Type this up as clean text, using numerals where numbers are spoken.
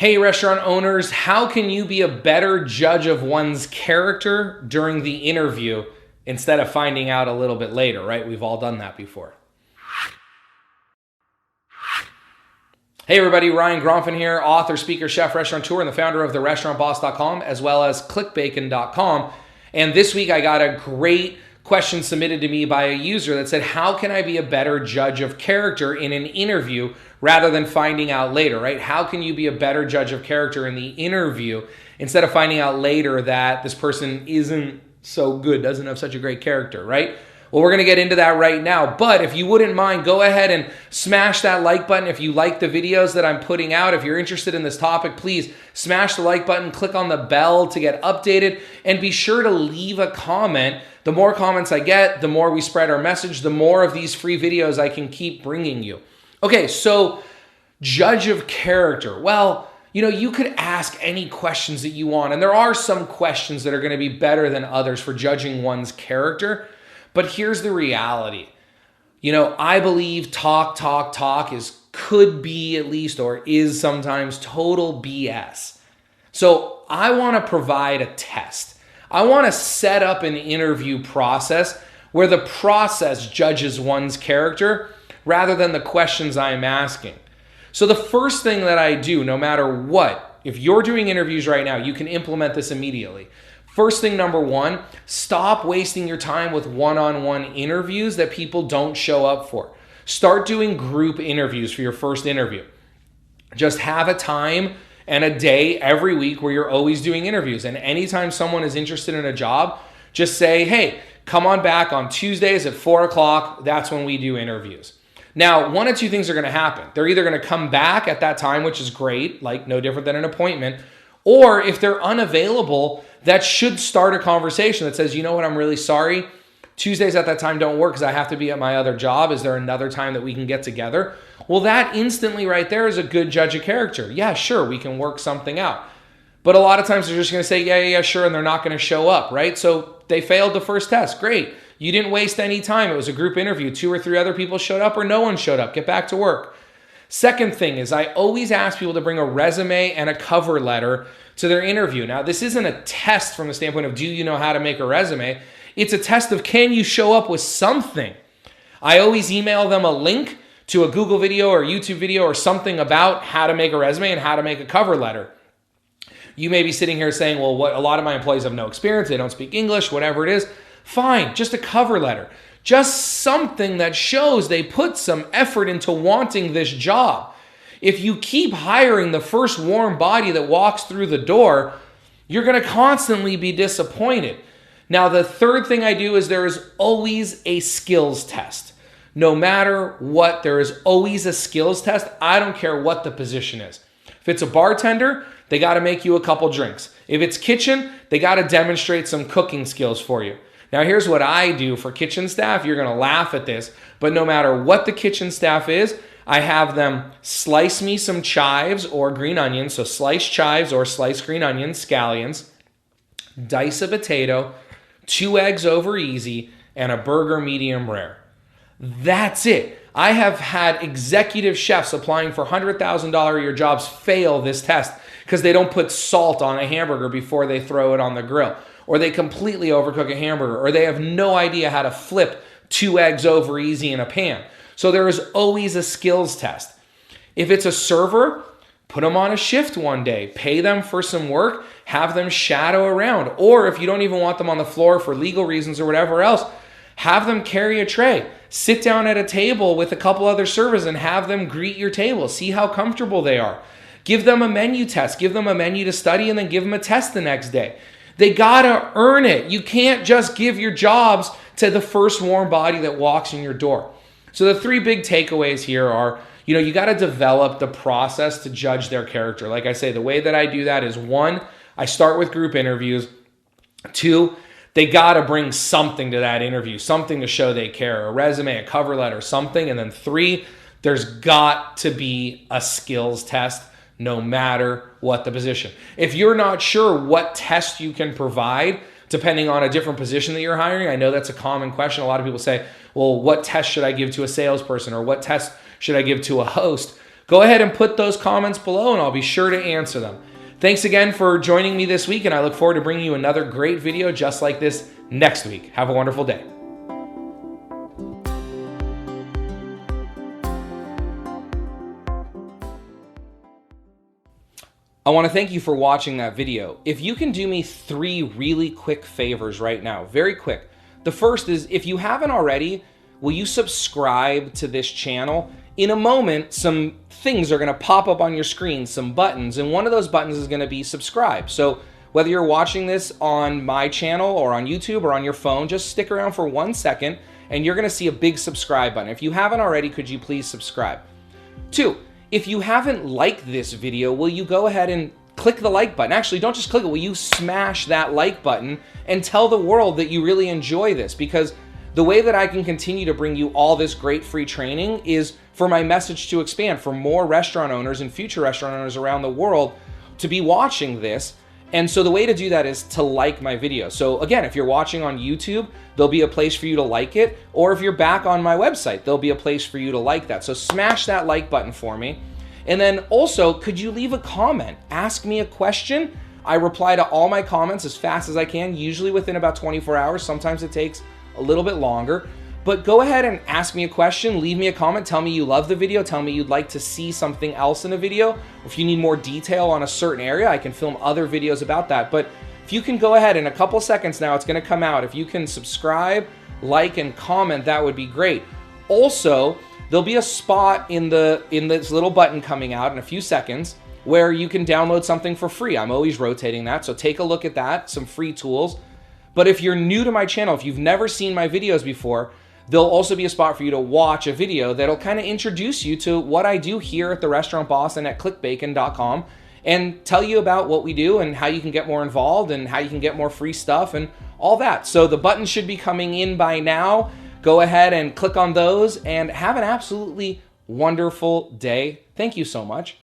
Hey, restaurant owners, how can you be a better judge of one's character during the interview instead of finding out a little bit later, right? We've all done that before. Hey everybody, Ryan Gronfin here, author, speaker, chef, restaurateur, and the founder of therestaurantboss.com as well as clickbacon.com. And this week I got a great question submitted to me by a user that said, how can I be a better judge of character in an interview rather than finding out later, right? How can you be a better judge of character in the interview instead of finding out later that this person isn't so good, doesn't have such a great character, right? Well, we're going to get into that right now, but if you wouldn't mind, go ahead and smash that like button if you like the videos that I'm putting out. If you're interested in this topic, please smash the like button, click on the bell to get updated, and be sure to leave a comment. The more comments I get, the more we spread our message, the more of these free videos I can keep bringing you. Okay, so judge of character. Well, you could ask any questions that you want, and there are some questions that are going to be better than others for judging one's character. But here's the reality. I believe talk could be at least or is sometimes total BS. So I want to provide a test. I want to set up an interview process where the process judges one's character rather than the questions I'm asking. So the first thing that I do, no matter what, if you're doing interviews right now, you can implement this immediately. First thing, number one, stop wasting your time with one-on-one interviews that people don't show up for. Start doing group interviews for your first interview. Just have a time and a day every week where you're always doing interviews. And anytime someone is interested in a job, just say, hey, come on back on Tuesdays at 4 o'clock. That's when we do interviews. Now, one of two things are going to happen. They're either going to come back at that time, which is great, like no different than an appointment, or if they're unavailable, that should start a conversation that says, you know what, I'm really sorry. Tuesdays at that time don't work because I have to be at my other job. Is there another time that we can get together? Well, that instantly right there is a good judge of character. Yeah, sure, we can work something out. But a lot of times they're just going to say, yeah, sure, and they're not going to show up, right? So they failed the first test. Great. You didn't waste any time. It was a group interview. 2 or 3 other people showed up or no one showed up. Get back to work. Second thing is I always ask people to bring a resume and a cover letter to their interview. Now, this isn't a test from the standpoint of do you know how to make a resume? It's a test of can you show up with something? I always email them a link to a Google video or YouTube video or something about how to make a resume and how to make a cover letter. You may be sitting here saying, well, a lot of my employees have no experience. They don't speak English, whatever it is. Fine, just a cover letter. Just something that shows they put some effort into wanting this job. If you keep hiring the first warm body that walks through the door, you're going to constantly be disappointed. Now, the third thing I do is there is always a skills test. No matter what, there is always a skills test. I don't care what the position is. If it's a bartender, they got to make you a couple drinks. If it's kitchen, they got to demonstrate some cooking skills for you. Now, here's what I do for kitchen staff. You're going to laugh at this, but no matter what the kitchen staff is, I have them slice me some chives or green onions, so sliced chives or sliced green onions, scallions, dice a potato, 2 eggs over easy, and a burger medium rare. That's it. I have had executive chefs applying for $100,000 a year jobs fail this test because they don't put salt on a hamburger before they throw it on the grill, or they completely overcook a hamburger, or they have no idea how to flip 2 eggs over easy in a pan. So there is always a skills test. If it's a server, put them on a shift one day, pay them for some work, have them shadow around. Or if you don't even want them on the floor for legal reasons or whatever else, have them carry a tray. Sit down at a table with a couple other servers and have them greet your table. See how comfortable they are. Give them a menu test. Give them a menu to study and then give them a test the next day. They gotta earn it. You can't just give your jobs to the first warm body that walks in your door. So the 3 big takeaways here are, you got to develop the process to judge their character. Like I say, the way that I do that is 1, I start with group interviews. 2, they got to bring something to that interview, something to show they care, a resume, a cover letter, something. And then 3, there's got to be a skills test no matter what the position. If you're not sure what test you can provide, depending on a different position that you're hiring, I know that's a common question. A lot of people say, well, what test should I give to a salesperson or what test should I give to a host? go ahead and put those comments below and I'll be sure to answer them. Thanks again for joining me this week, and I look forward to bringing you another great video just like this next week. Have a wonderful day. I want to thank you for watching that video. If you can do me 3 really quick favors right now, very quick. The first is, if you haven't already, will you subscribe to this channel? In a moment, some things are going to pop up on your screen, some buttons, and one of those buttons is going to be subscribe. So whether you're watching this on my channel or on YouTube or on your phone, just stick around for 1 second and you're going to see a big subscribe button. If you haven't already, could you please subscribe? 2, if you haven't liked this video, will you go ahead and click the like button? Actually, don't just click it. Will you smash that like button and tell the world that you really enjoy this? Because the way that I can continue to bring you all this great free training is for my message to expand, for more restaurant owners and future restaurant owners around the world to be watching this. And so the way to do that is to like my video. So again, if you're watching on YouTube, there'll be a place for you to like it. Or if you're back on my website, there'll be a place for you to like that. So smash that like button for me. And then also, could you leave a comment? Ask me a question. I reply to all my comments as fast as I can, usually within about 24 hours. Sometimes it takes a little bit longer. But go ahead and ask me a question, leave me a comment, tell me you love the video, tell me you'd like to see something else in a video. If you need more detail on a certain area, I can film other videos about that. But if you can go ahead in a couple seconds now, it's gonna come out. If you can subscribe, like, and comment, that would be great. Also, there'll be a spot in this little button coming out in a few seconds where you can download something for free. I'm always rotating that, so take a look at that, some free tools. But if you're new to my channel, if you've never seen my videos before, there'll also be a spot for you to watch a video that'll kind of introduce you to what I do here at the Restaurant Boss and at clickbacon.com and tell you about what we do and how you can get more involved and how you can get more free stuff and all that. So the buttons should be coming in by now. Go ahead and click on those and have an absolutely wonderful day. Thank you so much.